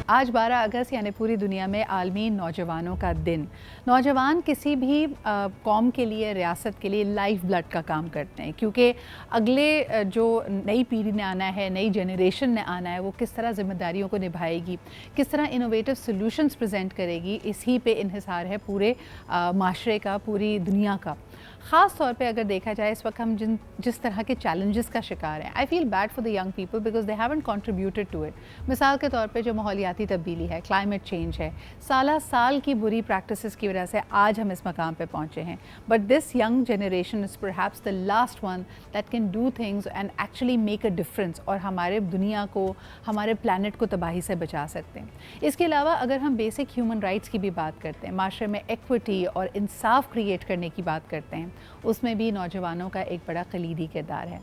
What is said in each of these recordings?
آج 12 اگست یعنی پوری دنیا میں عالمی نوجوانوں کا دن. نوجوان کسی بھی قوم کے لیے, ریاست کے لیے لائف بلڈ کا کام کرتے ہیں, کیونکہ اگلے جو نئی پیڑھی نے آنا ہے, نئی جنریشن نے آنا ہے, وہ کس طرح ذمہ داریوں کو نبھائے گی, کس طرح انوویٹو سلوشنز پریزنٹ کرے گی, اسی پہ انحصار ہے پورے معاشرے کا, پوری دنیا کا. خاص طور پہ اگر دیکھا جائے اس وقت ہم جس طرح کے چیلنجز کا شکار ہیں, I feel bad for the young people because they haven't contributed to it. مثال کے طور پہ جو ماحولیاتی تبدیلی ہے, کلائمیٹ چینج ہے, سالہ سال کی بری پریکٹسز کی وجہ سے آج ہم اس مقام پہ پہنچے ہیں. But this young generation is perhaps the last one that can do things and actually make a difference, اور ہمارے دنیا کو, ہمارے پلانٹ کو تباہی سے بچا سکتے ہیں. اس کے علاوہ اگر ہم بیسک ہیومن رائٹس کی بھی بات کرتے ہیں, معاشرے میں ایکوٹی اور انصاف کریٹ کرنے کی بات کرتے ہیں, اس میں بھی نوجوانوں کا ایک بڑا کلیدی کردار ہے.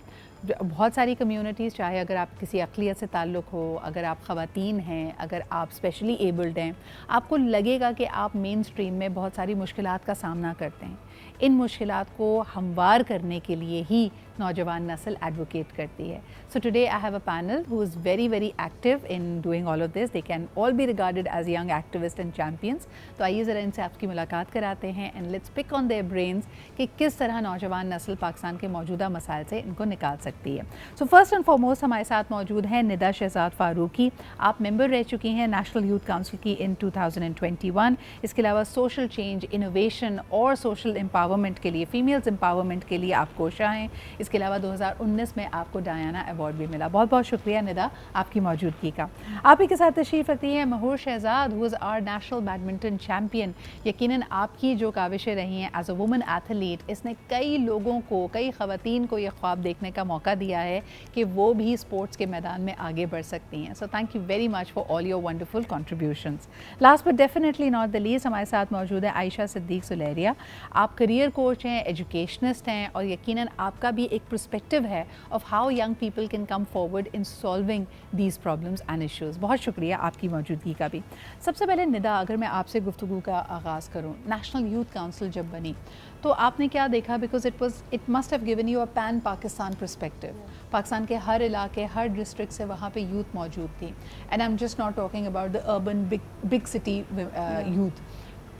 بہت ساری کمیونٹیز, چاہے اگر آپ کسی اقلیت سے تعلق ہو, اگر آپ خواتین ہیں, اگر آپ اسپیشلی ایبلڈ ہیں, آپ کو لگے گا کہ آپ مین سٹریم میں بہت ساری مشکلات کا سامنا کرتے ہیں. ان مشکلات کو ہموار کرنے کے لیے ہی نوجوان نسل ایڈوکیٹ کرتی ہے. So today I have a panel who is very very active in doing all of this. They can all be regarded as young activists and champions. تو آئیے ذرا ان سے آپ کی ملاقات کراتے ہیں and let's pick on their brains کہ کس طرح نوجوان نسل پاکستان کے موجودہ مسائل سے ان کو نکال سکتی ہے. So first and foremost ہمارے ساتھ موجود ہیں ندا شہزاد فاروقی. آپ ممبر رہ چکی ہیں نیشنل یوتھ کاؤنسل کی in 2021. اس کے علاوہ سوشل چینج, انوویشن اور سوشل امپاورمنٹ کے لیے, فیمیلز امپاورمنٹ کے لیے آپ کوشاں ہیں. اس کے علاوہ 2019 میں آپ کو ڈایانا ایوارڈ بھی ملا. بہت بہت شکریہ ندا آپ کی موجودگی کا. آپ ہی کے ساتھ تشریف رکھتی ہیں Mahore Shahzad, who is our national badminton champion. یقیناً آپ کی جو کاوشیں رہی ہیں ایز اے وومن ایتھلیٹ, اس نے کئی لوگوں کو, کئی خواتین کو یہ خواب دیکھنے کا موقع دیا ہے کہ وہ بھی اسپورٹس کے میدان میں آگے بڑھ سکتی ہیں. So thank you very much for all your wonderful contributions. Last but definitely not the least ہمارے ساتھ موجود ہے عائشہ صدیق سلیریہ. آپ کریئر کوچ ہیں, ایجوکیشنسٹ ہیں, اور یقیناً آپ کا بھی ایک پرسپیکٹو ہے of how young people can come forward in solving these problems and issues. بہت شکریہ آپ کی موجودگی کا بھی. سب سے پہلے ندا, اگر میں آپ سے گفتگو کا آغاز کروں, نیشنل یوتھ کاؤنسل جب بنی تو آپ نے کیا دیکھا, because it must have given you a pan Pakistan perspective. Pakistan کے ہر علاقے, ہر ڈسٹرکٹ سے وہاں پہ یوتھ موجود تھی, and I am just not talking about the urban big city youth.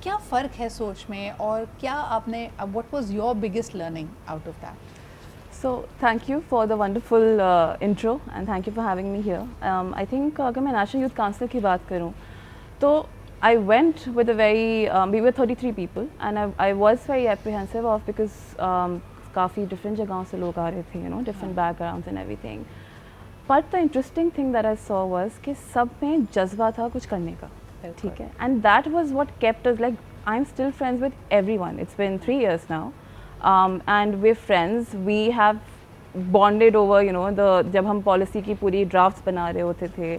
کیا فرق ہے سوچ میں, اور کیا آپ نے, what was your biggest learning out of that? So thank you for the wonderful intro and thank you for having me here. I think اگر میں نیشنل یوتھ کاؤنسل کی بات کروں تو I went with a very we were 33 people and I was very apprehensive of because coffee different جگہوں سے لوگ آ رہے تھے, you know, different backgrounds and everything. But the interesting thing that I saw was کہ سب میں جذبہ تھا کچھ کرنے کا, ٹھیک ہے, and that was what kept us, like I'm still friends with everyone. It's been 3 years now. And we're friends, we have bonded over, you know, جب ہم پالیسی کی پوری ڈرافٹس بنا رہے ہوتے تھے,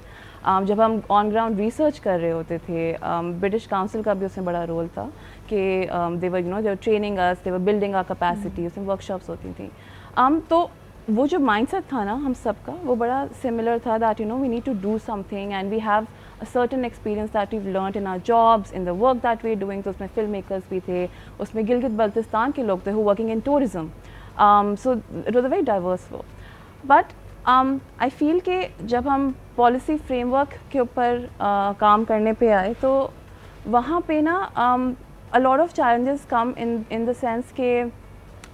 جب ہم آن گراؤنڈ ریسرچ کر رہے ہوتے تھے, برٹش کاؤنسل کا بھی اس میں بڑا رول تھا کہ they were, you know, they were training us, they were building our capacity, اس میں ورک شاپس ہوتی تھیں. تو وہ جو مائنڈ سیٹ تھا نا ہم سب کا, وہ بڑا سملر تھا, that you know we need to do something and we have a certain experience that we've learned in our jobs, in the work that we're doing. تو اس میں فلم میکرز بھی تھے, اس میں گلگت بلتستان کے لوگ تھے who working in tourism. So it was a very diverse work. But I feel کہ جب ہم پالیسی فریم ورک کے اوپر کام کرنے پہ آئے تو وہاں پہ نا a lot of challenges come in the sense کہ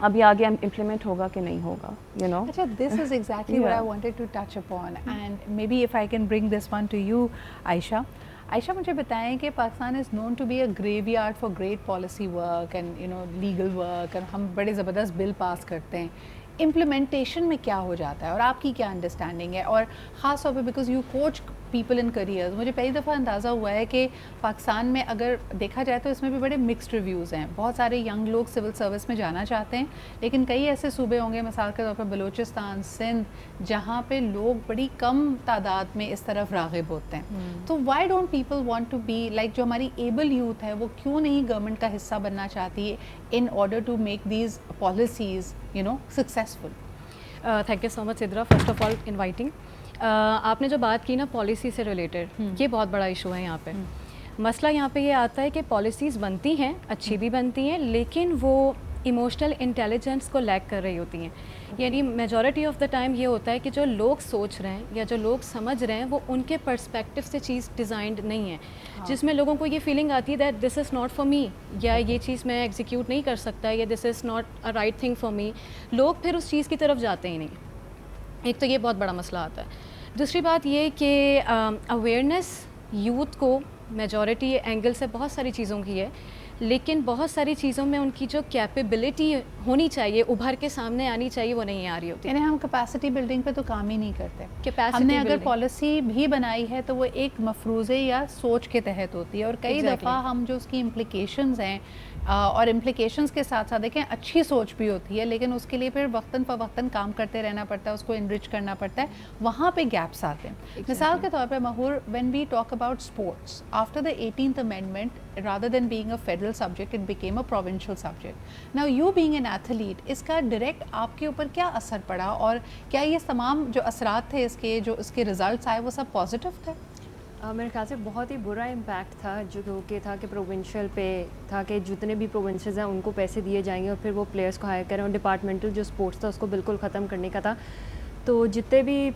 اب یہ آگے امپلیمنٹ ہوگا کہ نہیں ہوگا, you know. اچھا, this is exactly what I wanted to touch upon and maybe if I can bring this one to you عائشہ. عائشہ مجھے بتائیں کہ Pakistan is known to be a graveyard for great policy work and you know legal work, اور ہم بڑے زبردست بل پاس کرتے ہیں. Implementation میں کیا ہو جاتا ہے, اور آپ کی کیا انڈرسٹینڈنگ ہے, اور خاص طور پہ because you coach people in careers, مجھے پہلی دفعہ اندازہ ہوا ہے کہ پاکستان میں اگر دیکھا جائے تو اس میں بھی بڑے مکسڈ ریویوز ہیں. بہت سارے ینگ لوگ سول سروس میں جانا چاہتے ہیں, لیکن کئی ایسے صوبے ہوں گے, مثال کے طور پر بلوچستان, سندھ, جہاں پہ لوگ بڑی کم تعداد میں اس طرف راغب ہوتے ہیں. تو why don't people want to be like, جو ہماری ایبل یوتھ ہے وہ کیوں نہیں گورنمنٹ کا حصہ بننا چاہتی ہے in order to make these policies you know successful? Thank you so much Sidra, first of all inviting. آپ نے جو بات کی نا پالیسی سے ریلیٹڈ, یہ بہت بڑا ایشو ہے یہاں پہ. مسئلہ یہاں پہ یہ آتا ہے کہ پالیسیز بنتی ہیں, اچھی بھی بنتی ہیں, لیکن وہ ایموشنل انٹیلیجنس کو لیک کر رہی ہوتی ہیں. یعنی میجورٹی آف دا ٹائم یہ ہوتا ہے کہ جو لوگ سوچ رہے ہیں یا جو لوگ سمجھ رہے ہیں وہ ان کے پرسپیکٹیو سے چیز ڈیزائنڈ نہیں ہے, جس میں لوگوں کو یہ فیلنگ آتی ہے that this is not for me, یا یہ چیز میں ایگزیکیوٹ نہیں کر سکتا, یا this is not a right thing for me. لوگ پھر اس چیز کی طرف جاتے ہی نہیں. ایک تو یہ بہت بڑا مسئلہ آتا ہے. دوسری بات یہ کہ اویئرنیس یوتھ کو میجورٹی اینگل سے بہت ساری چیزوں کی ہے, لیکن بہت ساری چیزوں میں ان کی جو کیپیبلٹی ہونی چاہیے, ابھر کے سامنے آنی چاہیے, وہ نہیں آ رہی ہوتی. یعنی ہم کیپیسٹی بلڈنگ پہ تو کام ہی نہیں کرتے. Capacity ہم نے اگر building. پالیسی بھی بنائی ہے تو وہ ایک مفروضے یا سوچ کے تحت ہوتی ہے, اور کئی دفعہ ہم جو اس کی امپلیکیشنز ہیں اور امپلیکیشنز کے ساتھ ساتھ دیکھیں اچھی سوچ بھی ہوتی ہے, لیکن اس کے لیے پھر وقتاً فوقتاً کام کرتے رہنا پڑتا ہے, اس کو انرچ کرنا پڑتا ہے, وہاں پہ گیپس آتے ہیں. مثال کے طور پہ Mahoor, when we talk about sports after the 18th amendment, rather than being a federal subject, it became a provincial subject. Now you being an athlete, اس کا ڈائریکٹ آپ کے اوپر کیا اثر پڑا, اور کیا یہ تمام جو اثرات تھے اس کے, جو اس کے ریزلٹس آئے, وہ سب پازیٹیو تھے؟ میرے خیال سے بہت ہی برا امپیکٹ تھا, جو کہ تھا کہ پروونشل پہ تھا کہ جتنے بھی پروونشز ہیں ان کو پیسے دیے جائیں گے اور پھر وہ پلیئرس کو ہائر کریں, اور ڈپارٹمنٹل جو اسپورٹس تھا اس کو بالکل ختم کرنے کا تھا. تو جتنے بھی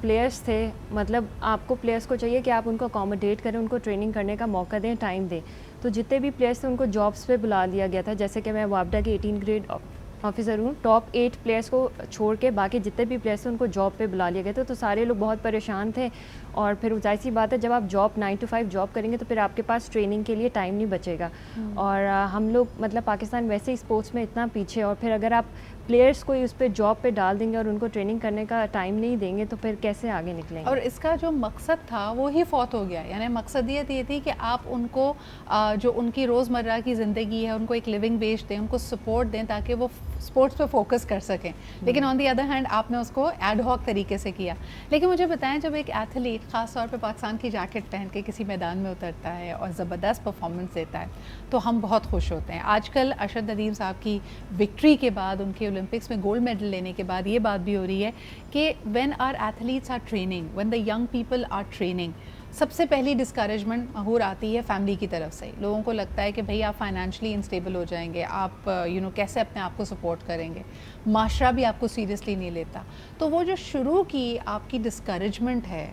پلیئرس تھے, مطلب آپ کو پلیئرس کو چاہیے کہ آپ ان کو اکاموڈیٹ کریں, ان کو ٹریننگ کرنے کا موقع دیں, ٹائم دیں. تو جتنے بھی پلیئرس تھے ان کو جابس پہ بلا لیا گیا تھا, جیسے کہ میں وابڈا کی 18 گریڈ آفیسر ہوں. ٹاپ 8 پلیئرس کو چھوڑ کے باقی جتنے بھی پلیئرس تھے ان کو جاب پہ بلا لیا گیا تھا. تو سارے لوگ بہت پریشان تھے, اور پھر ظاہر سی بات ہے جب آپ جاب 9 to 5 جاب کریں گے تو پھر آپ کے پاس ٹریننگ کے لیے ٹائم نہیں بچے گا. اور ہم لوگ مطلب پاکستان ویسے ہی اسپورٹس میں اتنا پیچھے, اور پھر اگر آپ پلیئرس کو اس پہ جاب پہ ڈال دیں گے اور ان کو ٹریننگ کرنے کا ٹائم نہیں دیں گے تو پھر کیسے آگے نکلیں گے. اور اس کا جو مقصد تھا وہی فوت ہو گیا. یعنی مقصدیت یہ تھی کہ آپ ان کو جو ان کی روزمرہ کی زندگی ہے ان کو ایک لیونگ ویج دیں, ان کو سپورٹ دیں تاکہ وہ اسپورٹس پہ فوکس کر سکیں. لیکن آن دی ادر ہینڈ آپ نے اس کو ایڈ ہاک طریقے سے کیا. لیکن مجھے بتائیں, جب ایک ایتھلیٹ خاص طور پہ پاکستان کی جیکٹ پہن کے کسی میدان میں اترتا ہے اور زبردست پرفارمنس دیتا ہے تو ہم بہت خوش ہوتے ہیں. آج کل ارشد ندیم صاحب کی وکٹری کے بعد, ان کے اولمپکس میں گولڈ میڈل لینے کے بعد یہ بات بھی ہو رہی ہے کہ when our athletes are training, when the young people are training, سب سے پہلی ڈسکریجمنٹ مہور آتی ہے فیملی کی طرف سے. لوگوں کو لگتا ہے کہ بھئی آپ فائنینشلی انسٹیبل ہو جائیں گے, آپ کیسے اپنے آپ کو سپورٹ کریں گے, معاشرہ بھی آپ کو سیریسلی نہیں لیتا. تو وہ جو شروع کی آپ کی ڈسکریجمنٹ ہے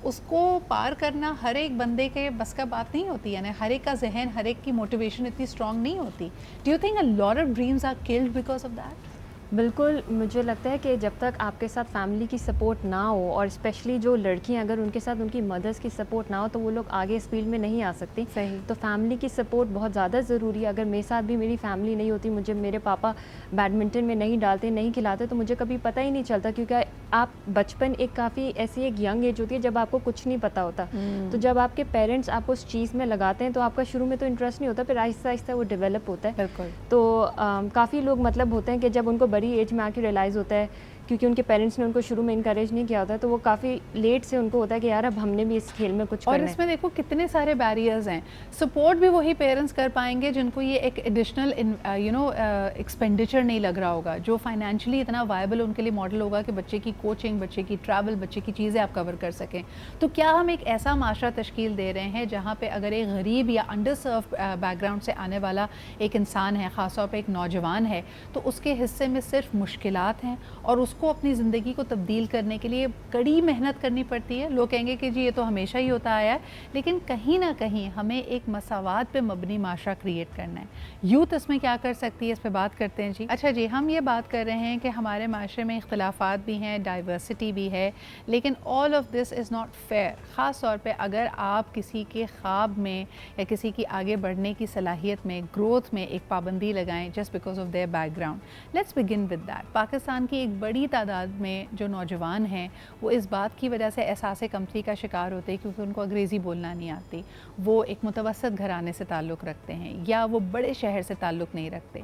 اس کو پار کرنا ہر ایک بندے کے بس کا بات نہیں ہوتی. یعنی ہر ایک کا ذہن, ہر ایک کی موٹیویشن اتنی اسٹرانگ نہیں ہوتی. Do you think a lot of dreams are killed because of that? بالکل, مجھے لگتا ہے کہ جب تک آپ کے ساتھ فیملی کی سپورٹ نہ ہو, اور اسپیشلی جو لڑکیاں اگر ان کے ساتھ ان کی مدرس کی سپورٹ نہ ہو تو وہ لوگ آگے اس فیلڈ میں نہیں آ سکتی. صحیح. تو فیملی کی سپورٹ بہت زیادہ ضروری ہے. اگر میرے ساتھ بھی میری فیملی نہیں ہوتی, مجھے میرے پاپا بیڈمنٹن میں نہیں ڈالتے, نہیں کھلاتے, تو مجھے کبھی پتہ ہی نہیں چلتا. کیونکہ آپ بچپن ایک کافی ایسی ایک ینگ ایج ہوتی ہے جب آپ کو کچھ نہیں پتہ ہوتا. تو جب آپ کے پیرنٹس آپ کو اس چیز میں لگاتے ہیں تو آپ کا شروع میں تو انٹرسٹ نہیں ہوتا, پھر آہستہ آہستہ وہ ڈیولپ ہوتا ہے. بالکل. تو کافی لوگ مطلب ہوتے ہیں کہ جب ان کو بڑی ایج میں آ کے ریئلائز ہوتا ہے, کیونکہ ان کے پیرنٹس نے ان کو شروع میں انکریج نہیں کیا ہوتا ہے, تو وہ کافی لیٹ سے ان کو ہوتا ہے کہ یار اب ہم نے بھی اس کھیل میں کچھ کرنا ہے. اور اس میں دیکھو کتنے سارے بیریئرز ہیں. سپورٹ بھی وہی پیرنٹس کر پائیں گے جن کو یہ ایک ایڈیشنل ایکسپینڈیچر نہیں لگ رہا ہوگا, جو فائنینشلی اتنا وائبل ان کے لیے ماڈل ہوگا کہ بچے کی کوچنگ, بچے کی ٹریول, بچے کی چیزیں آپ کور کر سکیں. تو کیا ہم ایک ایسا معاشرہ تشکیل دے رہے ہیں جہاں پہ اگر ایک غریب یا انڈر سرو بیک گراؤنڈ سے آنے والا ایک انسان ہے, خاص طور پہ ایک نوجوان ہے, تو اس کے حصے میں صرف مشکلات ہیں اور اس کو اپنی زندگی کو تبدیل کرنے کے لیے کڑی محنت کرنی پڑتی ہے؟ لوگ کہیں گے کہ جی یہ تو ہمیشہ ہی ہوتا آیا ہے, لیکن کہیں نہ کہیں ہمیں ایک مساوات پہ مبنی معاشرہ کریٹ کرنا ہے. یوتھ اس میں کیا کر سکتی ہے, اس پہ بات کرتے ہیں. جی اچھا جی, ہم یہ بات کر رہے ہیں کہ ہمارے معاشرے میں اختلافات بھی ہیں, ڈائیورسٹی بھی ہے, لیکن all of this is not fair. خاص طور پہ اگر آپ کسی کے خواب میں یا کسی کی آگے بڑھنے کی صلاحیت میں, گروتھ میں ایک پابندی لگائیں just because of their background. Let's begin with that. Pakistan کی ایک بڑی تعداد میں جو نوجوان ہیں وہ اس بات کی وجہ سے احساس کمتری کا شکار ہوتے ہیں کیونکہ ان کو انگریزی بولنا نہیں آتی, وہ ایک متوسط گھرانے سے تعلق رکھتے ہیں یا وہ بڑے شہر سے تعلق نہیں رکھتے.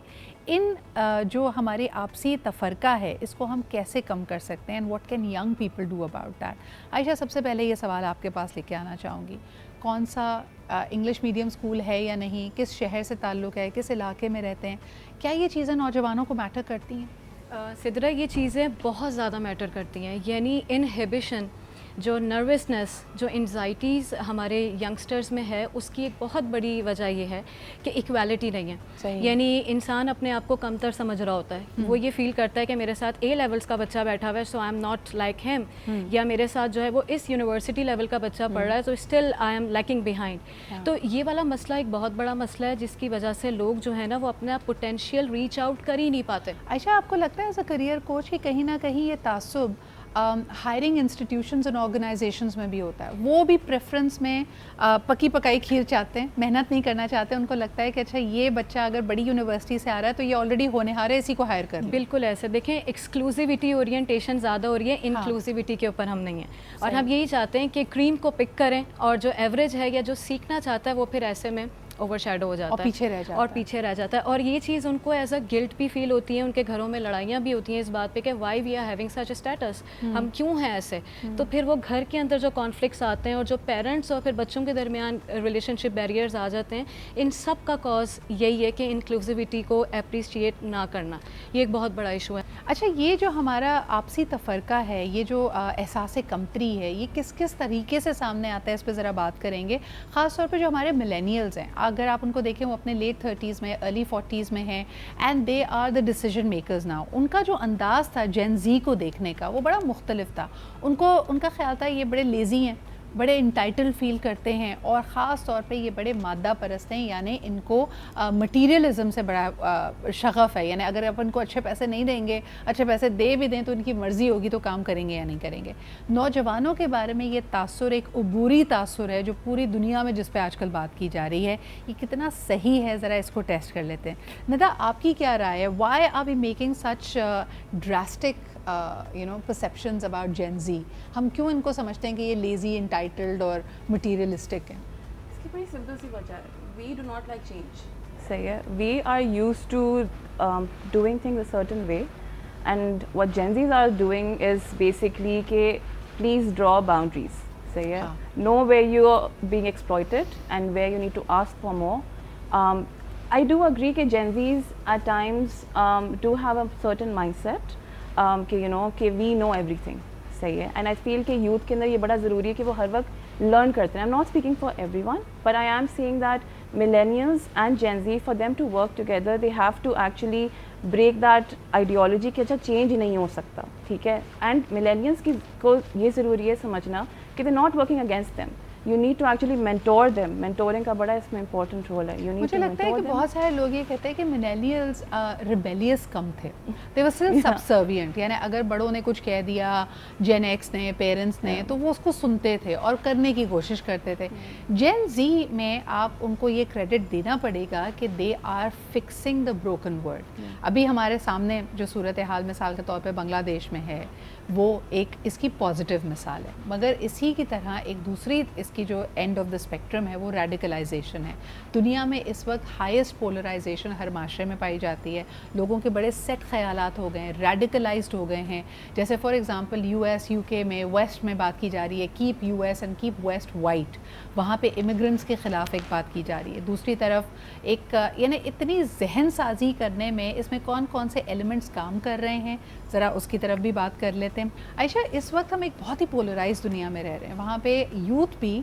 ان جو ہماری آپسی تفرقہ ہے اس کو ہم کیسے کم کر سکتے ہیں, and what can young people do about that? Ayesha, سب سے پہلے یہ سوال آپ کے پاس لے کے آنا چاہوں گی, کون سا انگلش میڈیم اسکول ہے یا نہیں, کس شہر سے تعلق ہے, کس علاقے میں رہتے ہیں, کیا یہ چیزیں نوجوانوں کو میٹر کرتی ہیں؟ سدرا, یہ چیزیں بہت زیادہ میٹر کرتی ہیں. یعنی انہیبیشن جو نروسنس جو انزائٹیز ہمارے ینگسٹرز میں ہے اس کی ایک بہت بڑی وجہ یہ ہے کہ ایکویلٹی نہیں ہے. یعنی انسان اپنے آپ کو کمتر سمجھ رہا ہوتا ہے, وہ یہ فیل کرتا ہے کہ میرے ساتھ اے لیولس کا بچہ بیٹھا ہوا ہے so I am not like him, یا میرے ساتھ جو ہے وہ اس یونیورسٹی لیول کا بچہ پڑھ رہا ہے تو still I am lacking behind. تو یہ والا مسئلہ ایک بہت بڑا مسئلہ ہے جس کی وجہ سے لوگ جو ہے نا وہ اپنا پوٹینشیل ریچ آؤٹ کر ہی نہیں پاتے. عائشہ, آپ کو لگتا ہے ایز اے کریئر کوچ کہ کہیں نہ کہیں یہ تعصب ہائرنگ انسٹیٹیوشنز اینڈ آرگنائزیشنز میں بھی ہوتا ہے؟ وہ بھی پریفرنس میں پکی پکائی کھیر چاہتے ہیں, محنت نہیں کرنا چاہتے, ان کو لگتا ہے کہ اچھا یہ بچہ اگر بڑی یونیورسٹی سے آ رہا ہے تو یہ آلریڈی ہونہار ہے, اسی کو ہائر کر. بالکل ایسے دیکھیں, ایکسکلوزیوٹی اورینٹیشن زیادہ ہو رہی ہے, انکلوزیوٹی کے اوپر ہم نہیں ہیں, اور ہم یہی چاہتے ہیں کہ کریم کو پک کریں اور جو ایوریج ہے یا جو سیکھنا چاہتا ہے وہ پھر ایسے میں اوور شیڈو ہو جاتا ہے اور پیچھے رہ جاتا ہے. اور یہ چیز ان کو ایز اے گلٹ بھی فیل ہوتی ہے, ان کے گھروں میں لڑائیاں بھی ہوتی ہیں اس بات پہ کہ why we are having such a status, ہم کیوں ہیں ایسے. تو پھر وہ گھر کے اندر جو کانفلکٹس آتے ہیں اور جو پیرنٹس اور پھر بچوں کے درمیان ریلیشن شپ بیریئرز آ جاتے ہیں, ان سب کا کاز یہی ہے کہ انکلوزیوٹی کو اپریشیٹ نہ کرنا, یہ ایک بہت بڑا ایشو ہے. اچھا, یہ جو ہمارا آپسی تفرقہ ہے, یہ جو احساس کمتری ہے, یہ کس کس طریقے سے سامنے آتا ہے, اس پہ ذرا بات کریں گے. خاص طور پہ جو ہمارے ملینیلز ہیں, اگر آپ ان کو دیکھیں وہ اپنے لیٹ 30s میں ارلی 40s میں ہیں, and they are the decision makers now. ان کا جو انداز تھا جین زی کو دیکھنے کا وہ بڑا مختلف تھا. ان کا خیال تھا یہ بڑے لیزی ہیں, بڑے انٹائٹل فیل کرتے ہیں, اور خاص طور پہ یہ بڑے مادہ پرست ہیں, یعنی ان کو مٹیریلزم سے بڑا شغف ہے. یعنی اگر آپ ان کو اچھے پیسے نہیں دیں گے, اچھے پیسے دے بھی دیں تو ان کی مرضی ہوگی تو کام کریں گے یا نہیں کریں گے. نوجوانوں کے بارے میں یہ تاثر ایک عبوری تاثر ہے جو پوری دنیا میں جس پہ آج کل بات کی جا رہی ہے, یہ کتنا صحیح ہے, ذرا اس کو ٹیسٹ کر لیتے ہیں. ندا, آپ کی کیا رائے ہے؟ Why are we making such drastic perceptions about Gen Z? ہم کیوں ان کو سمجھتے ہیں کہ یہ لیزی, انٹائٹلڈ اور مٹیریلسٹک ہیں؟ اس کی بڑی سمپل سی وجہ ہے, we do not like change. صحیح ہے, we are used to doing things a certain way, and what Gen Zs are doing is basically کہ please draw boundaries. صحیح ہے, know where you are being exploited and where you need to ask for more. I do agree کہ Gen Zs at times do have a certain mindset کہ کہ وی know every thing. صحیح ہے, and I فیل کہ youth کے اندر یہ بڑا ضروری ہے کہ وہ ہر وقت لرن کرتے ہیں. I am not speaking for everyone, but I am seeing that millennials and Gen Z, for them to work together, they have to actually break that ideology کہ اچھا چینج نہیں ہو سکتا. ٹھیک ہے, اینڈ millennials کو یہ ضروری ہے سمجھنا کہ they're not working against them. You need to actually mentor them. Mentoring کا بڑا اس میں امپورٹنٹ رول ہے. مجھے لگتا ہے کہ بہت سارے لوگ یہ کہتے ہیں کہ ملینیلز ریبیلیس کم تھے, they were still subservient. یعنی اگر بڑوں نے کچھ کہہ دیا, جین ایکس نے, پیرنٹس نے, تو وہ اس کو سنتے تھے اور کرنے کی کوشش کرتے تھے. جین زی میں آپ ان کو یہ کریڈٹ دینا پڑے گا کہ they are fixing the broken world. ابھی ہمارے سامنے جو صورتحال مثال کے طور پہ بنگلہ دیش میں ہے, وہ ایک اس کی پازیٹیو مثال ہے, مگر اسی کی طرح ایک دوسری اس کی جو اینڈ آف دا اسپیکٹرم ہے وہ ریڈیکلائزیشن ہے. دنیا میں اس وقت ہائیسٹ پولرائزیشن ہر معاشرے میں پائی جاتی ہے. لوگوں کے بڑے سیٹ خیالات ہو گئے ہیں, ریڈیکلائزڈ ہو گئے ہیں. جیسے for example US, UK میں, ویسٹ میں بات کی جا رہی ہے keep US and keep West white. وہاں پہ امیگرنٹس کے خلاف ایک بات کی جا رہی ہے. دوسری طرف ایک یعنی اتنی ذہن سازی کرنے میں اس میں کون کون سے ایلیمنٹس کام کر رہے ہیں, ذرا اس کی طرف بھی بات کر لیتے ہیں. عائشہ, اس وقت ہم ایک بہت ہی پولرائز دنیا میں رہ رہے ہیں. وہاں پہ یوتھ بھی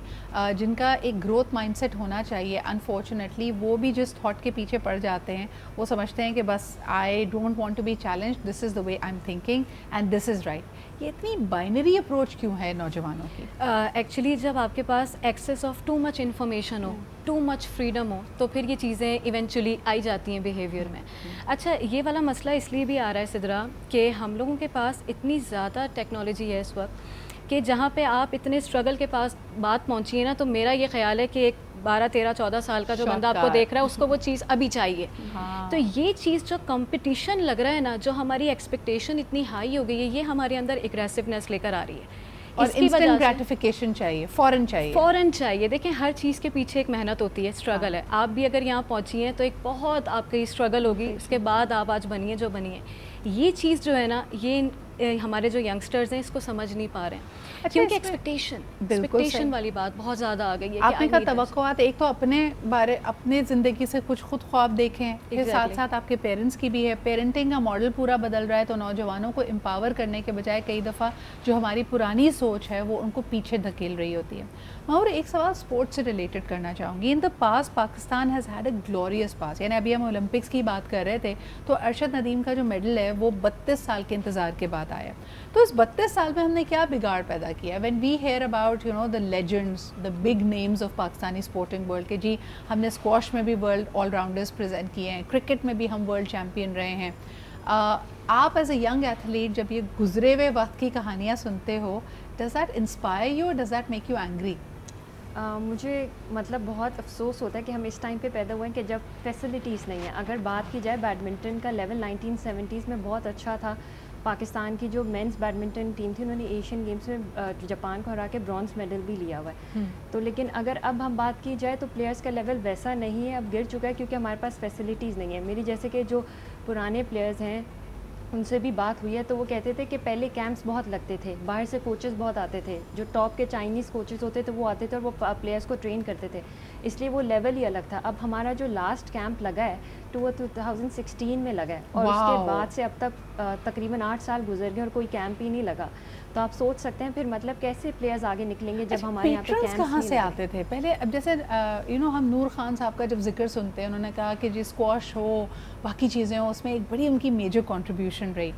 جن کا ایک گروتھ مائنڈ سیٹ ہونا چاہیے, انفارچونیٹلی وہ بھی جس تھاٹ کے پیچھے پڑ جاتے ہیں, وہ سمجھتے ہیں کہ بس I don't want to be challenge, this is the way I am thinking and this is right. یہ اتنی بائنری اپروچ کیوں ہے نوجوانوں کی؟ ایکچولی جب آپ کے پاس access of too much information ہو, ٹو مچ فریڈم ہو, تو پھر یہ چیزیں ایونچولی آئی جاتی ہیں بیہیویئر میں. اچھا, یہ والا مسئلہ اس لیے بھی آ رہا ہے سدرا کہ ہم لوگوں کے پاس اتنی زیادہ ٹیکنالوجی ہے اس وقت کہ جہاں پہ آپ اتنے اسٹرگل کے پاس بات پہنچی ہے نا, تو میرا یہ خیال ہے کہ ایک 12, 13, 14 سال کا جو بندہ آپ کو دیکھ رہا ہے اس کو وہ چیز ابھی چاہیے. تو یہ چیز جو کمپٹیشن لگ رہا ہے نا, جو ہماری ایکسپیکٹیشن اتنی ہائی ہو گئی ہے, یہ ہمارے اندر اگریسونیس لے کر آ رہی ہے. اور انسٹنٹ گریٹیفیکیشن چاہیے, فوراً چاہیے. دیکھیں, ہر چیز کے پیچھے ایک محنت ہوتی ہے, اسٹرگل ہے. آپ بھی اگر یہاں پہنچی ہیں تو ایک بہت آپ کی اسٹرگل ہوگی, اس کے بعد آپ آج بنی ہیں جو بنی ہیں. یہ چیز جو ہے نا, یہ ہمارے جو ینگسٹرز ہیں اس کو سمجھ نہیں پا رہے ہیں, کیونکہ ایکسپیکٹیشن والی بات بہت زیادہ آ گئی ہے. آپ نے کہا توقعات, ایک تو اپنے زندگی سے کچھ خود خواب دیکھیں, پھر ساتھ ساتھ آپ کے پیرنٹس کی بھی ہے. پیرنٹنگ کا ماڈل پورا بدل رہا ہے, تو نوجوانوں کو امپاور کرنے کے بجائے کئی دفعہ جو ہماری پرانی سوچ ہے وہ ان کو پیچھے دھکیل رہی ہوتی ہے. اور ایک سوال اسپورٹس سے ریلیٹڈ کرنا چاہوں گی. In the past Pakistan has had a glorious past, یعنی ابھی ہم اولمپکس کی بات کر رہے تھے تو ارشد ندیم کا جو میڈل ہے وہ 32 سال کے انتظار کے بعد آیا. تو اس 32 سال میں ہم نے کیا بگاڑ پیدا کیا؟ When we hear about the legends, the big names of Pakistani sporting world, کہ جی ہم نے اسکواش میں بھی ورلڈ آل راؤنڈرز پریزنٹ کیے ہیں, کرکٹ میں بھی ہم ورلڈ چیمپئن رہے ہیں. آپ ایز اے ینگ ایتھلیٹ جب یہ گزرے ہوئے وقت کی کہانیاں سنتے ہو, does that inspire you, does that make you angry? مجھے مطلب بہت افسوس ہوتا ہے کہ ہم اس ٹائم پہ پیدا ہوئے ہیں کہ جب فیسلٹیز نہیں ہیں. اگر بات کی جائے بیڈمنٹن کا لیول 1970s میں بہت اچھا تھا. پاکستان کی جو مینس بیڈمنٹن ٹیم تھی انہوں نے ایشین گیمز میں جاپان کو ہرا کے برانز میڈل بھی لیا ہوا ہے. تو لیکن اگر اب ہم بات کی جائے تو پلیئرس کا لیول ویسا نہیں ہے, اب گر چکا ہے کیونکہ ہمارے پاس فیسلٹیز نہیں ہیں. میری جیسے کہ جو پرانے پلیئرز ہیں ان سے بھی بات ہوئی ہے تو وہ کہتے تھے کہ پہلے کیمپس بہت لگتے تھے, باہر سے کوچز بہت آتے تھے, جو ٹاپ کے چائنیز کوچز ہوتے تھے وہ آتے تھے اور وہ پلیئرس کو ٹرین کرتے تھے, اس لیے وہ لیول ہی الگ تھا. اب ہمارا جو لاسٹ کیمپ لگا ہے تو وہ 2016 میں لگا ہے, اور اس کے بعد سے اب تک تقریباً 8 سال گزر گئے اور کوئی کیمپ ہی نہیں لگا. تو آپ سوچ سکتے ہیں پھر مطلب کیسے پلیئرز آگے نکلیں گے جب ہمارے یہاں پہ کیمپس کہاں سے آتے تھے پہلے؟ اب جیسے ہم نور خان صاحب کا جب ذکر سنتے ہیں, انہوں نے کہا کہ جی اسکواش ہو, باقی چیزیں ہوں, اس میں ایک بڑی ان کی میجر کنٹریبیوشن رہی.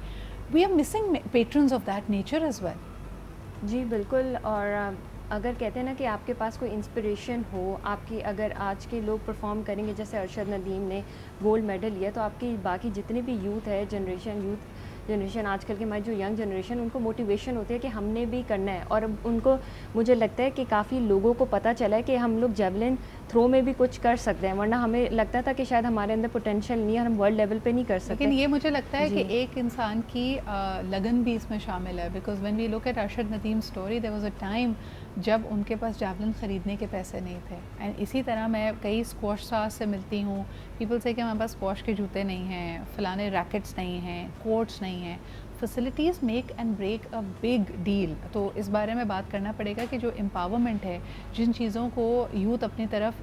We are missing patterns of that nature as well. جی بالکل. اور اگر کہتے ہیں نا کہ آپ کے پاس کوئی انسپریشن ہو, آپ کی اگر آج کے لوگ پرفارم کریں گے, جیسے ارشد ندیم نے گولڈ میڈل لیا, تو آپ کی باقی جتنے بھی یوتھ ہے جنریشن آج کل کے ہماری جو ینگ جنریشن, ان کو موٹیویشن ہوتی ہے کہ ہم نے بھی کرنا ہے. اور اب ان کو مجھے لگتا ہے کہ کافی لوگوں کو پتہ چلا ہے کہ ہم لوگ جیولن تھرو میں بھی کچھ کر سکتے ہیں, ورنہ ہمیں لگتا تھا کہ شاید ہمارے اندر پوٹینشیل نہیں ہے اور ہم ورلڈ لیول پہ نہیں کر سکتے. لیکن یہ مجھے لگتا ہے کہ ایک انسان کی لگن بھی اس میں شامل ہے, because when we look at Arshad Nadeem story, there was a time جب ان کے پاس جیولن خریدنے کے پیسے نہیں تھے. اینڈ اسی طرح میں کئی اسکواش اسٹارز سے ملتی ہوں, پیپل سے کہ ہمارے پاس اسکواش کے جوتے نہیں ہیں, فلانے ریکٹس نہیں ہیں, کورٹس نہیں ہیں. Facilities make and break a big deal. تو اس بارے میں بات کرنا پڑے گا کہ جو امپاورمنٹ ہے, جن چیزوں کو یوتھ اپنی طرف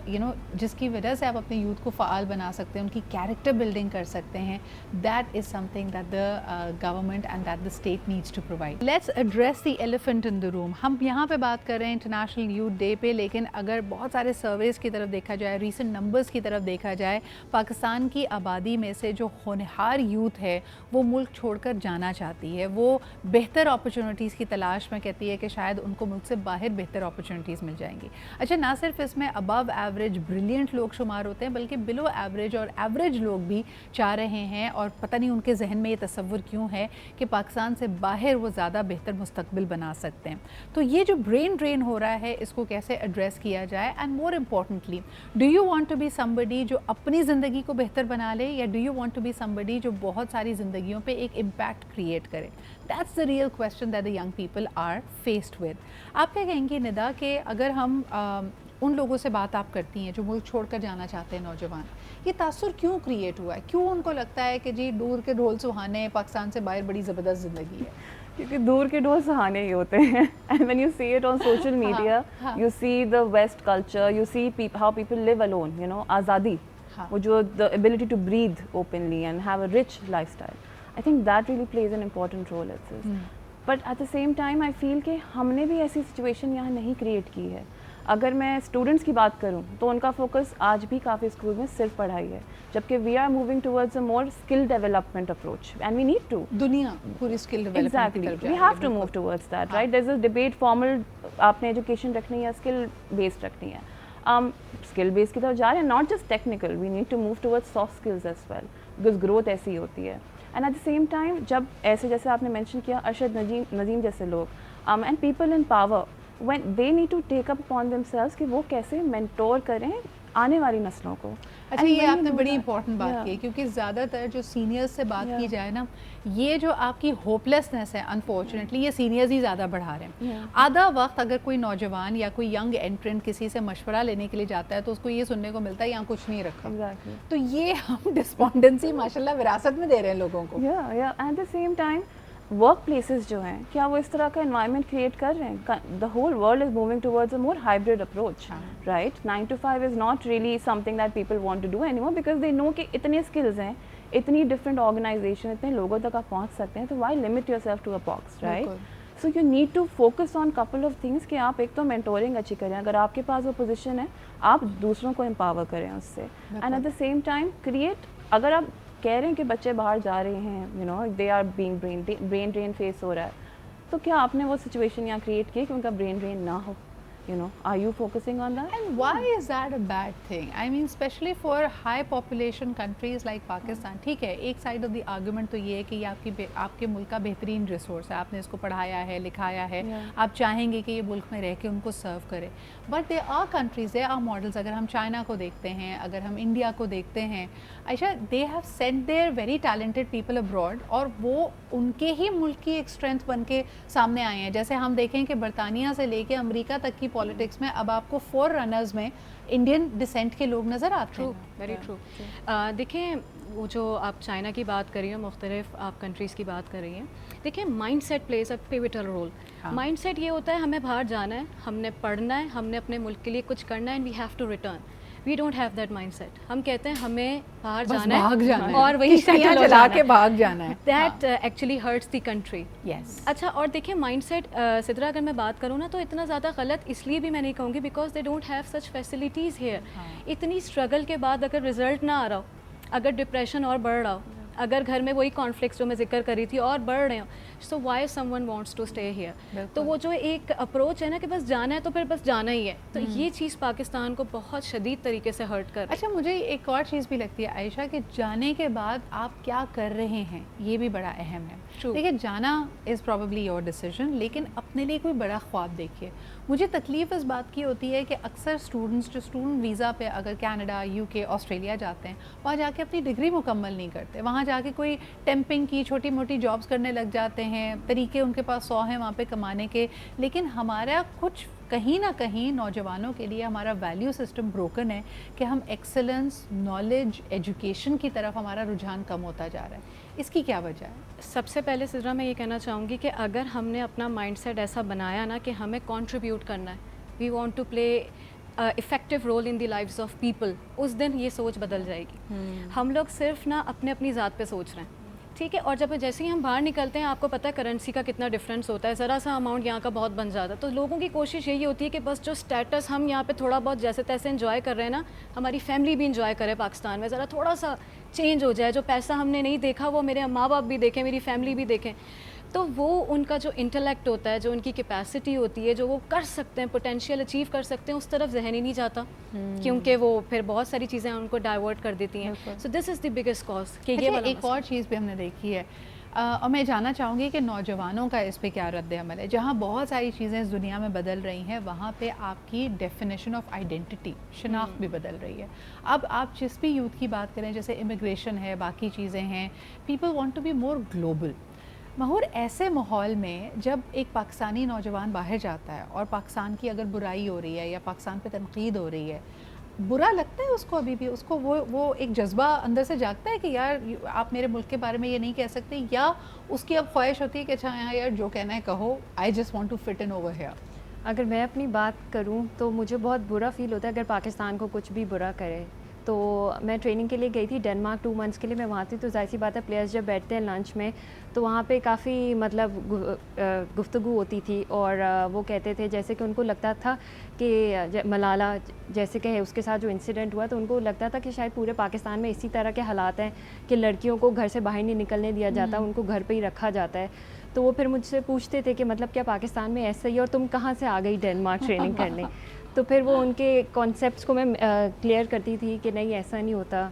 جس کی وجہ سے آپ اپنے یوتھ کو فعال بنا سکتے ہیں, ان کی کیریکٹر بلڈنگ کر سکتے ہیں, that is something that the government and that the state needs to provide. Let's address the elephant in the room. ہم یہاں پہ بات کر رہے ہیں انٹرنیشنل یوتھ ڈے پہ, لیکن اگر بہت سارے سرویز کی طرف دیکھا جائے, ریسنٹ نمبرز کی طرف دیکھا جائے, پاکستان کی آبادی میں سے جو ہونہار یوتھ ہے وہ ملک چھوڑ کر جانا چاہتی ہے. وہ بہتر اپرچونٹیز کی تلاش میں کہتی ہے کہ شاید ان کو ملک سے باہر بہتر اپرچونٹیز مل جائیں گی. اچھا, نہ صرف اس میں ابو ایوریج بریلینٹ لوگ شمار ہوتے ہیں, بلکہ بلو ایوریج اور ایوریج لوگ بھی چاہ رہے ہیں, اور پتہ نہیں ان کے ذہن میں یہ تصور کیوں ہے کہ پاکستان سے باہر وہ زیادہ بہتر مستقبل بنا سکتے ہیں. تو یہ جو برین ڈرین ہو رہا ہے, اس کو کیسے ایڈریس کیا جائے؟ And more importantly, do you want to be somebody جو اپنی زندگی کو بہتر بنا لے, یا do you want to be somebody جو بہت ساری زندگیوں پہ ایک امپیکٹ کریٹ کرے؟ That's the real question that the young people are faced with. آپ کیا کہیں گے ندا کہ اگر ہم ان لوگوں سے بات آپ کرتی ہیں جو ملک چھوڑ کر جانا چاہتے ہیں نوجوان, یہ تاثر کیوں کریٹ ہوا ہے؟ کیوں ان کو لگتا ہے کہ جی دور کے ڈھول سہانے, پاکستان سے باہر بڑی زبردست زندگی ہے؟ کیونکہ دور کے ڈھول سہانے ہی ہوتے ہیں. And when you see it on social media, you see the west culture, you see how people live alone, آزادی, وہ جو the ability to breathe openly and have a rich lifestyle. I think that really plays an important role. But at the same time I feel کہ ہم نے بھی ایسی situation یہاں نہیں کریٹ کی ہے. اگر میں اسٹوڈنٹس کی بات کروں تو ان کا فوکس آج بھی کافی اسکول میں صرف پڑھائی ہے, جبکہ we are moving towards a more skill development approach, and we need to. دنیا پوری اسکل ڈیولپمنٹ کی طرف جا رہی ہے. We have to move towards that, right. There is a debate, formal آپ نے ایجوکیشن رکھنی ہے, اسکل بیسڈ رکھنی ہے. اسکل بیس کی طرف جا رہے ہیں, not just technical, we need to move towards soft skills as well, because growth ایسی ہوتی ہے. And at the same time جب ایسے جیسے آپ نے مینشن کیا ارشد ندیم جیسے لوگ, and people in power, when they need to take up upon themselves کہ وہ کیسے مینٹور کریں آنے والی نسلوں کو. اچھا, یہ آپ نے بڑی امپورٹنٹ بات کی, کیونکہ زیادہ تر جو سینئرز سے بات کی جائے نا, یہ جو آپ کی ہوپلیسنس ہے انفارچونیٹلی یہ سینئرز ہی زیادہ بڑھا رہے ہیں. آدھا وقت اگر کوئی نوجوان یا کوئی ینگ انٹرنٹ کسی سے مشورہ لینے کے لیے جاتا ہے تو اس کو یہ سننے کو ملتا ہے یہاں کچھ نہیں رکھا. تو یہ ہم ڈسپونڈنسی ماشاء اللہ وراثت میں دے رہے ہیں لوگوں کو. At the same time workplaces جو ہیں کیا وہ اس طرح کا انوائرمنٹ کریٹ کر رہے ہیں؟ The whole world is moving towards a more hybrid approach, right? 9 to 5 is not really something that people want to do anymore because they know کہ اتنے اسکلز ہیں، اتنی ڈفرینٹ آرگنائزیشن، اتنے لوگوں تک آپ پہنچ سکتے ہیں، تو why limit yourself to a box, right? So you need to focus on couple of things کہ آپ ایک تو مینٹورنگ اچھی کریں، اگر آپ کے پاس وہ پوزیشن ہے آپ دوسروں کو امپاور کریں اس سے، and at the same time create, اگر آپ کہہ رہے ہیں کہ بچے باہر جا رہے ہیں، you know they are being brain drain face ہو رہا ہے، تو کیا آپ نے وہ سچویشن یہاں کریٹ کی کہ ان کا برین ڈرین نہ ہو؟ You know, are you focusing on that? And why is that a bad thing? I mean, especially for high population countries like Pakistan. ٹھیک ہے، ایک سائڈ آف دی آرگومنٹ تو یہ ہے کہ یہ آپ کے ملک کا بہترین ریسورس ہے، آپ نے اس کو پڑھایا ہے، لکھایا ہے، آپ چاہیں گے کہ یہ ملک میں رہ کے ان کو سرو کرے. But they are countries, they are models. اگر ہم چائنا کو دیکھتے ہیں، اگر ہم انڈیا کو دیکھتے ہیں، Ayesha, they have sent their very talented people abroad, اور وہ ان کے ہی ملک کی ایک اسٹرینتھ بن کے سامنے آئے ہیں. جیسے ہم دیکھیں کہ برطانیہ سے لے کے امریکہ تک کی پالیٹکس میں اب آپ کو 4 رنرز میں انڈین ڈسینٹ کے لوگ نظر آتے ہیں. Very true. دیکھیں وہ جو آپ چائنا کی بات کر رہی ہیں، مختلف آپ کنٹریز کی بات کر رہی ہیں، دیکھیں mindset plays a pivotal role. Mindset یہ ہوتا ہے ہمیں باہر جانا ہے، ہم نے پڑھنا ہے، ہم نے اپنے ملک کے لیے کچھ کرنا ہے، and we have to return. We don't have that mindset. ہم کہتے ہیں ہمیں باہر جانا ہے اور وہی چلا کے بھاگ جانا ہے. That actually hurts the country. Yes. اچھا، اور دیکھیں مائنڈ سیٹ سدرا اگر میں بات کروں نا تو اتنا زیادہ غلط اس لیے بھی میں نہیں کہوں گی because they don't have such facilities here. اتنی اسٹرگل کے بعد اگر رزلٹ نہ آ رہا ہو، اگر ڈپریشن اور بڑھ رہا ہو، اگر گھر میں وہی کانفلکٹس جو میں ذکر کری تھی اور بڑھ رہے ہوں، so why someone wants to stay here. تو وہ جو ایک اپروچ ہے نا کہ بس جانا ہے تو پھر بس جانا ہی ہے، تو یہ چیز پاکستان کو بہت شدید طریقے سے ہرٹ کر. اچھا، مجھے ایک اور چیز بھی لگتی ہے عائشہ کہ جانے کے بعد آپ کیا کر رہے ہیں یہ بھی بڑا اہم ہے. دیکھیے، جانا از پرابیبلی یور ڈیسیژن، لیکن اپنے لیے کوئی بڑا خواب دیکھیے. مجھے تکلیف اس بات کی ہوتی ہے کہ اکثر اسٹوڈنٹس جو اسٹوڈنٹ ویزا پہ اگر کینیڈا، یو کے، آسٹریلیا جاتے ہیں، وہاں جا کے اپنی ڈگری مکمل نہیں کرتے. وہاں جا کے کوئی ٹیمپنگ کی چھوٹی موٹی جابس کرنے لگ جاتے ہیں. طریقے ان کے پاس 100 ہیں وہاں پہ کمانے کے، لیکن ہمارا کچھ کہیں نہ کہیں نوجوانوں کے لیے ہمارا ویلیو سسٹم بروکن ہے کہ ہم ایکسلنس، نالج، ایجوکیشن کی طرف ہمارا رجحان کم ہوتا جا رہا ہے. اس کی کیا وجہ ہے؟ سب سے پہلے سدرا میں یہ کہنا چاہوں گی کہ اگر ہم نے اپنا مائنڈ سیٹ ایسا بنایا نا کہ ہمیں کنٹریبیوٹ کرنا ہے، we want to play effective role in the lives of people, اس دن یہ سوچ بدل جائے گی. ہم لوگ صرف نا اپنی ذات پہ سوچ رہے ہیں، ٹھیک ہے، اور جب جیسے ہی ہم باہر نکلتے ہیں آپ کو پتہ ہے کرنسی کا کتنا ڈفرینس ہوتا ہے، ذرا سا اماؤنٹ یہاں کا بہت بن جاتا ہے. تو لوگوں کی کوشش یہی ہوتی ہے کہ بس جو اسٹیٹس ہم یہاں پہ تھوڑا بہت جیسے تیسے انجوائے کر رہے ہیں نا، ہماری فیملی بھی انجوائے کرے پاکستان میں، ذرا تھوڑا سا چینج ہو جائے، جو پیسہ ہم نے نہیں دیکھا وہ میرے ماں باپ بھی دیکھیں، میری فیملی بھی دیکھیں. تو وہ ان کا جو انٹلیکٹ ہوتا ہے، جو ان کی کیپیسٹی ہوتی ہے، جو وہ کر سکتے ہیں، پوٹینشیل اچیو کر سکتے ہیں، اس طرف ذہن ہی نہیں جاتا، کیونکہ وہ پھر بہت ساری چیزیں ان کو ڈائیورٹ کر دیتی ہیں. سو دس از دی بگیسٹ کاز. کہ یہ ایک اور چیز بھی ہم نے دیکھی ہے، اور میں جاننا چاہوں گی کہ نوجوانوں کا اس پہ کیا رد عمل ہے. جہاں بہت ساری چیزیں اس دنیا میں بدل رہی ہیں، وہاں پہ آپ کی ڈیفینیشن آف آئیڈینٹی، شناخت بھی بدل رہی ہے. اب آپ جس بھی یوتھ کی بات کریں، جیسے امیگریشن ہے، باقی چیزیں ہیں، people want to be more global. Mahoor, ایسے ماحول میں جب ایک پاکستانی نوجوان باہر جاتا ہے اور پاکستان کی اگر برائی ہو رہی ہے یا پاکستان پہ تنقید ہو رہی ہے، برا لگتا ہے اس کو؟ ابھی بھی اس کو وہ ایک جذبہ اندر سے جاگتا ہے کہ یار آپ میرے ملک کے بارے میں یہ نہیں کہہ سکتے، یا اس کی اب خواہش ہوتی ہے کہ اچھا ہاں یار جو کہنا ہے کہو، I just want to fit in over here? اگر میں اپنی بات کروں تو مجھے بہت برا فیل ہوتا ہے اگر پاکستان کو کچھ بھی برا کرے. تو میں ٹریننگ کے لیے گئی تھی ڈنمارک 2 months کے لیے، میں وہاں تھی. تو ظاہر سی بات ہے پلیئرس جب بیٹھتے ہیں لنچ میں تو وہاں پہ کافی مطلب گفتگو ہوتی تھی، اور وہ کہتے تھے جیسے کہ ان کو لگتا تھا کہ ملالہ جیسے کہ اس کے ساتھ جو انسیڈنٹ ہوا تو ان کو لگتا تھا کہ شاید پورے پاکستان میں اسی طرح کے حالات ہیں کہ لڑکیوں کو گھر سے باہر نہیں نکلنے دیا جاتا، ان کو گھر پہ ہی رکھا جاتا ہے. تو وہ پھر مجھ سے پوچھتے تھے کہ مطلب کیا پاکستان میں ایسا ہی ہے اور تم کہاں سے آ گئی ڈنمارک ٹریننگ کرنے؟ تو پھر وہ ان کے کانسیپٹس کو میں کلیئر کرتی تھی کہ نہیں ایسا نہیں ہوتا.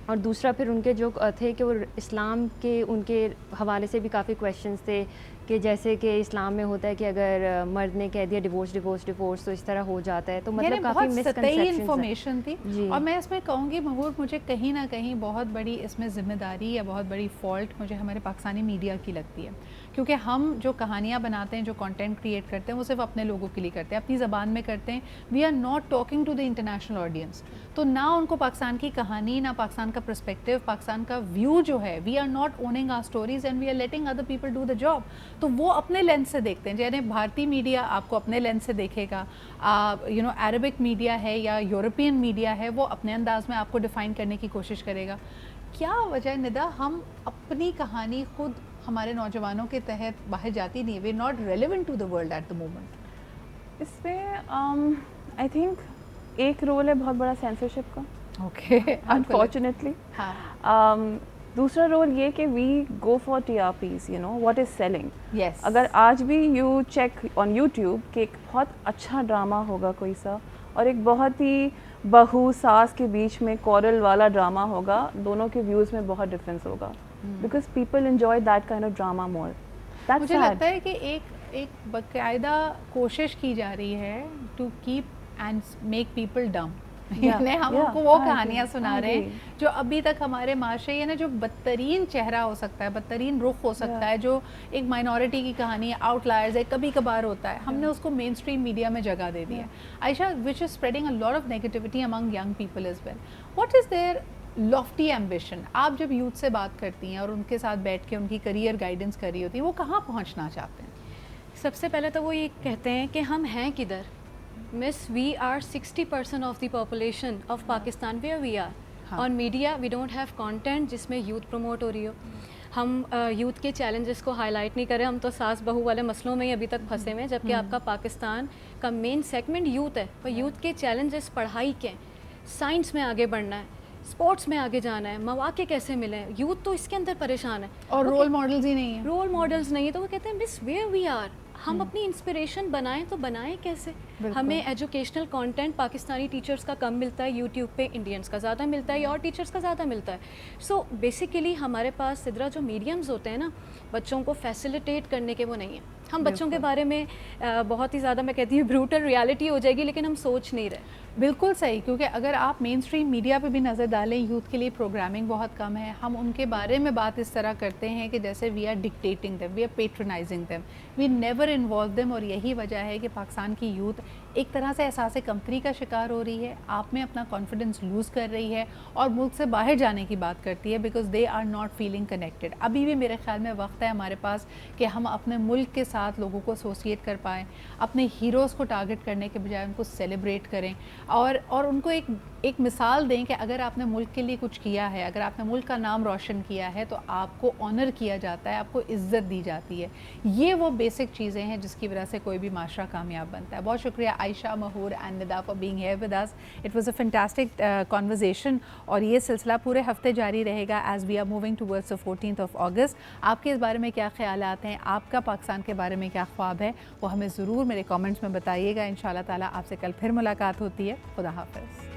اور دوسرا پھر ان کے جو تھے کہ وہ اسلام کے ان کے حوالے سے بھی کافی کویشچنس تھے کہ جیسے کہ اسلام میں ہوتا ہے کہ اگر مرد نے کہہ دیا ڈیورس تو اس طرح ہو جاتا ہے. تو مطلب کافی سطحی انفارمیشن تھی. جی. اور میں اس میں کہوں گی محور مجھے کہیں نہ کہیں بہت بڑی اس میں ذمہ داری یا بہت بڑی فالٹ مجھے ہمارے پاکستانی میڈیا کی لگتی ہے, کیونکہ ہم جو کہانیاں بناتے ہیں, جو کنٹینٹ کریٹ کرتے ہیں, وہ صرف اپنے لوگوں کے لیے کرتے ہیں, اپنی زبان میں کرتے ہیں. We are not talking to the international audience. تو نہ ان کو پاکستان کی کہانی, نہ پاکستان کا پرسپیکٹیو, پاکستان کا ویو جو ہے, we are not owning our stories and we are letting other people do the job. تو وہ اپنے لینس سے دیکھتے ہیں. یعنی بھارتی میڈیا آپ کو اپنے لینس سے دیکھے گا, عربک میڈیا ہے یا یورپین میڈیا ہے وہ اپنے انداز میں آپ کو ڈیفائن کرنے کی کوشش کرے گا. کیا وجہ ہے ندا ہم اپنی کہانی خود ہمارے نوجوانوں کے تحت باہر جاتی نہیں, we not relevant to the world at the moment? اس میں آئی تھنک ایک رول ہے بہت بڑا سینسرشپ کا, اوکے, انفارچونیٹلی. دوسرا رول یہ کہ we go for TRPs, what is selling. Yes, اگر آج بھی یو چیک آن یوٹیوب کہ ایک بہت اچھا ڈرامہ ہوگا کوئی سا, اور ایک بہت ہی بہو ساس کے بیچ میں کورل والا ڈرامہ ہوگا, دونوں کے ویوز میں بہت ڈفرینس ہوگا, because people enjoy that kind of drama more. مجھے لگتا ہے کہ ایک باقاعدہ کوشش کی جا رہی ہے to keep and make people dumb. یعنی ہم ان کو وہ کہانیاں سنا رہے ہیں جو ابھی تک ہمارے معاشرے, یعنی جو بدترین چہرہ ہو سکتا ہے, بدترین رخ ہو سکتا ہے, جو ایک مائنورٹی کی کہانی ہے, آؤٹ لائرز ہے, کبھی کبھار ہوتا ہے, ہم نے اس کو مین اسٹریم میڈیا میں جگہ دے دی ہے. Ayesha, which is spreading a lot of negativity among young people as well. What is their lofty ambition? آپ جب یوتھ سے بات کرتی ہیں اور ان کے ساتھ بیٹھ کے ان کی کریئر گائیڈنس کر رہی ہوتی ہیں, وہ کہاں پہنچنا چاہتے ہیں؟ سب سے پہلے تو وہ یہ کہتے ہیں کہ ہم ہیں کدھر. مس we are 60% of the population of Pakistan where we are. On media we don't have content جس میں یوتھ پروموٹ ہو رہی ہو. ہم یوتھ کے چیلنجز کو ہائی لائٹ نہیں کریں, ہم تو ساس بہو والے مسئلوں میں ہی ابھی تک پھنسے ہوئے ہیں, جبکہ آپ کا پاکستان کا مین سیگمنٹ یوتھ ہے. اور یوتھ کے چیلنجز پڑھائی کے, سائنس میں آگے بڑھنا ہے, اسپورٹس میں آگے جانا ہے, مواقع کیسے ملیں. یوتھ تو اس کے اندر پریشان ہے, اور رول ماڈلز ہی نہیں ہیں. رول ماڈلز نہیں ہے. تو وہ کہتے ہیں مس ویئر وی آر, ہم اپنی انسپریشن بنائیں تو بنائیں کیسے. ہمیں ایجوکیشنل کانٹینٹ پاکستانی ٹیچرس کا کم ملتا ہے, یوٹیوب پہ انڈینس کا زیادہ ملتا ہے یا اور ٹیچرس کا زیادہ ملتا ہے. سو بیسیکلی ہمارے پاس سدرا جو میڈیمز ہوتے ہیں نا بچوں کو فیسیلیٹیٹ کرنے کے, وہ نہیں ہیں. ہم بچوں کے بارے میں بہت ہی زیادہ, میں کہتی ہوں بروٹل ریالٹی ہو جائے گی, لیکن ہم سوچ نہیں رہے. بالکل صحیح, کیونکہ اگر آپ مین اسٹریم میڈیا پہ بھی نظر ڈالیں, یوتھ کے لیے پروگرامنگ بہت کم ہے. ہم ان کے بارے میں بات اس طرح کرتے ہیں کہ جیسے we are dictating them, we are patronising them, we never involve them. اور یہی وجہ ہے کہ پاکستان کی یوتھ ایک طرح سے احساس کمتری کا شکار ہو رہی ہے, آپ میں اپنا کانفیڈنس لوز کر رہی ہے اور ملک سے باہر جانے کی بات کرتی ہے, because they are not feeling connected. ابھی بھی میرے خیال میں وقت ہے ہمارے پاس کہ ہم اپنے ملک کے ساتھ لوگوں کو ایسوسیٹ کر پائیں, اپنے ہیروز کو ٹارگٹ کرنے کے بجائے ان کو سیلیبریٹ کریں, اور ان کو ایک مثال دیں کہ اگر آپ نے ملک کے لیے کچھ کیا ہے, اگر آپ نے ملک کا نام روشن کیا ہے, تو آپ کو آنر کیا جاتا ہے, آپ کو عزت دی جاتی ہے. یہ وہ بیسک چیزیں ہیں جس کی وجہ سے کوئی بھی معاشرہ کامیاب بنتا ہے. بہت شکریہ Ayesha, Mehwar and Nida for being here with us. It was a fantastic conversation, اور یہ سلسلہ پورے ہفتے جاری رہے گا as we are moving towards the 14th of August. آپ کے اس بارے میں کیا خیالات ہیں, آپ کا پاکستان کے بارے میں کیا خواب ہے, وہ ہمیں ضرور میرے کامنٹس میں بتائیے گا. ان شاء اللہ تعالیٰ آپ سے کل پھر ملاقات ہوتی ہے. خدا حافظ.